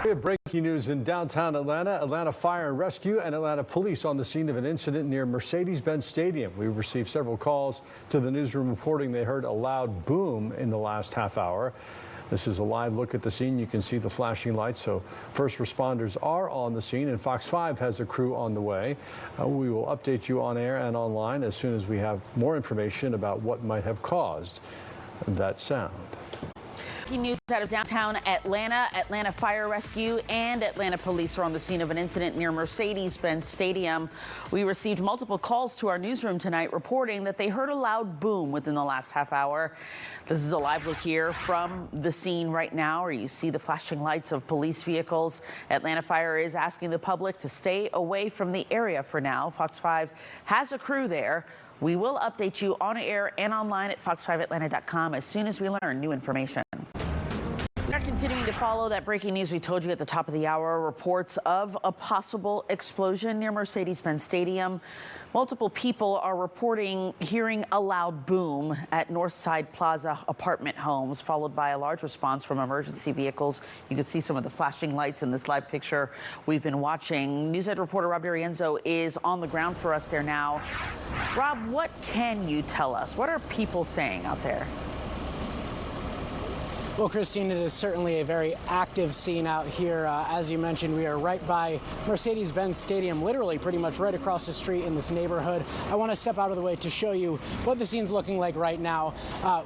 We have breaking news in downtown Atlanta. Atlanta Fire and Rescue and Atlanta Police on the scene of an incident near Mercedes-Benz Stadium. We received several calls to the newsroom reporting they heard a loud boom in the last half hour. This is a live look at the scene. You can see the flashing lights. So first responders are on the scene, and Fox 5 has a crew on the way. We will update you on air and online as soon as we have more information about what might have caused that sound. News out of downtown Atlanta. Atlanta Fire Rescue and Atlanta Police are on the scene of an incident near Mercedes-Benz Stadium. We received multiple calls to our newsroom tonight reporting that they heard a loud boom within the last half hour. This is a live look here from the scene right now, where you see the flashing lights of police vehicles. Atlanta Fire is asking the public to stay away from the area for now. Fox 5 has a crew there. We will update you on air and online at fox5atlanta.com as soon as we learn new information. We are continuing to follow that breaking news we told you at the top of the hour. Reports of a possible explosion near Mercedes-Benz Stadium. Multiple people are reporting hearing a loud boom at Northside Plaza apartment homes, followed by a large response from emergency vehicles. You can see some of the flashing lights in this live picture we've been watching. NewsEdge reporter Rob D'Arienzo is on the ground for us there now. Rob, what can you tell us? What are people saying out there? Well, Christine, it is certainly a very active scene out here. As you mentioned, we are right by Mercedes-Benz Stadium, literally pretty much right across the street in this neighborhood. I want to step out of the way to show you what the scene's looking like right now.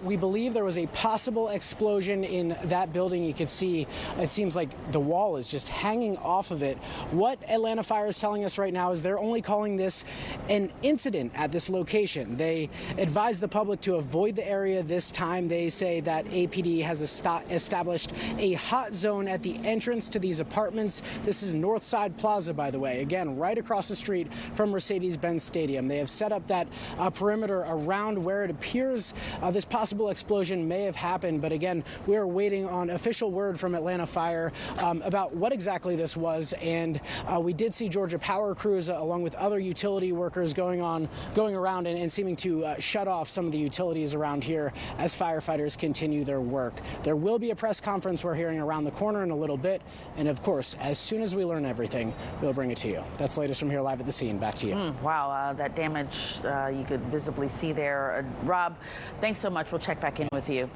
We believe there was a possible explosion in that building. You could see it seems like the wall is just hanging off of it. What Atlanta Fire is telling us right now is they're only calling this an incident at this location. They advise the public to avoid the area this time. They say that APD has established a hot zone at the entrance to these apartments. This is Northside Plaza, by the way, again, right across the street from Mercedes-Benz Stadium. They have set up that perimeter around where it appears this possible explosion may have happened. But again, we are waiting on official word from Atlanta Fire about what exactly this was. And we did see Georgia Power crews along with other utility workers going around and seeming to shut off some of the utilities around here as firefighters continue their work. There will be a press conference we're hearing around the corner in a little bit. And of course, as soon as we learn everything, we'll bring it to you. That's the latest from here live at the scene. Back to you. Wow, that damage you could visibly see there. Rob, thanks so much. We'll check back in with you.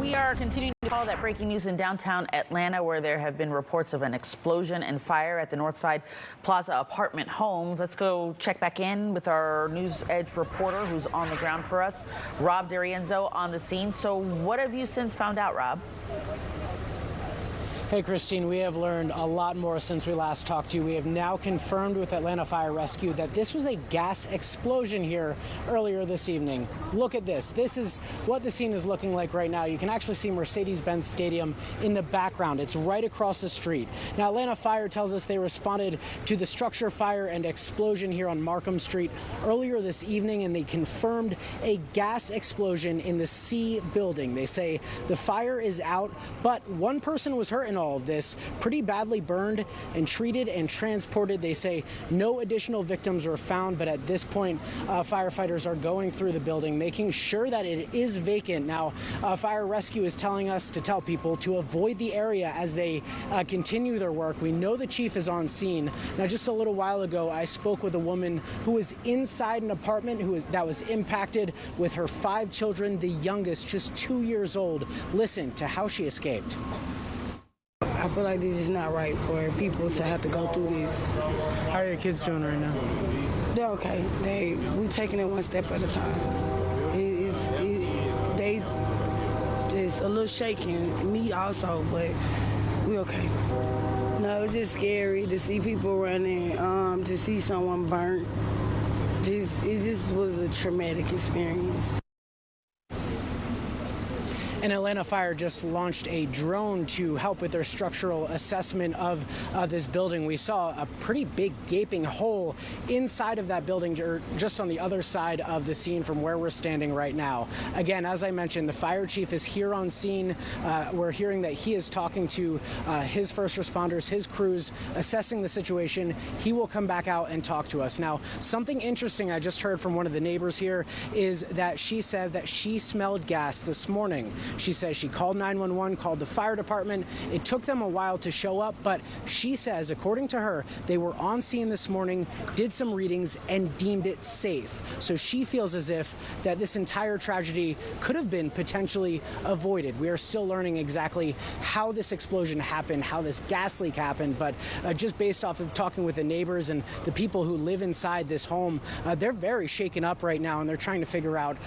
We are continuing to follow that breaking news in downtown Atlanta, where there have been reports of an explosion and fire at the Northside Plaza apartment homes. Let's go check back in with our NewsEdge reporter who's on the ground for us, Rob D'Arienzo, on the scene. So what have you since found out, Rob? Hey, Christine, we have learned a lot more since we last talked to you. We have now confirmed with Atlanta Fire Rescue that this was a gas explosion here earlier this evening. Look at this. This is what the scene is looking like right now. You can actually see Mercedes-Benz Stadium in the background. It's right across the street. Now, Atlanta Fire tells us they responded to the structure fire and explosion here on Markham Street earlier this evening, and they confirmed a gas explosion in the C building. They say the fire is out, but one person was hurt in all of this, pretty badly burned and treated and transported. They say no additional victims were found, but at this point, firefighters are going through the building, making sure that it is vacant. Now, Fire Rescue is telling us to tell people to avoid the area as they continue their work. We know the chief is on scene. Now, just a little while ago, I spoke with a woman who was inside an apartment that was impacted with her 5 children, the youngest just 2 years old. Listen to how she escaped. I feel like this is not right for people to have to go through this. How are your kids doing right now? They're okay. We taking it one step at a time. They just a little shaking, me also, but we okay. No, it's just scary to see people running, to see someone burnt. It just was a traumatic experience. And Atlanta Fire just launched a drone to help with their structural assessment of this building. We saw a pretty big gaping hole inside of that building, or just on the other side of the scene from where we're standing right now. Again, as I mentioned, the fire chief is here on scene. We're hearing that he is talking to his first responders, his crews, assessing the situation. He will come back out and talk to us. Now, something interesting I just heard from one of the neighbors here is that she said that she smelled gas this morning. She says she called 911, called the fire department. It took them a while to show up, but she says, according to her, they were on scene this morning, did some readings, and deemed it safe. So she feels as if that this entire tragedy could have been potentially avoided. We are still learning exactly how this explosion happened, how this gas leak happened, but just based off of talking with the neighbors and the people who live inside this home, they're very shaken up right now, and they're trying to figure out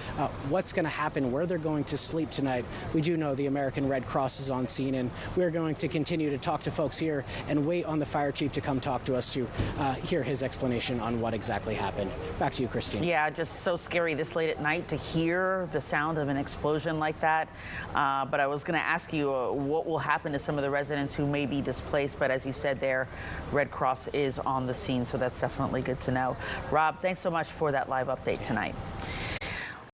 what's going to happen, where they're going to sleep tonight. We do know the American Red Cross is on scene, and we're going to continue to talk to folks here and wait on the fire chief to come talk to us to hear his explanation on what exactly happened. Back to you, Christine. Yeah, just so scary this late at night to hear the sound of an explosion like that. But I was going to ask you what will happen to some of the residents who may be displaced. But as you said there, Red Cross is on the scene, so that's definitely good to know. Rob, thanks so much for that live update tonight.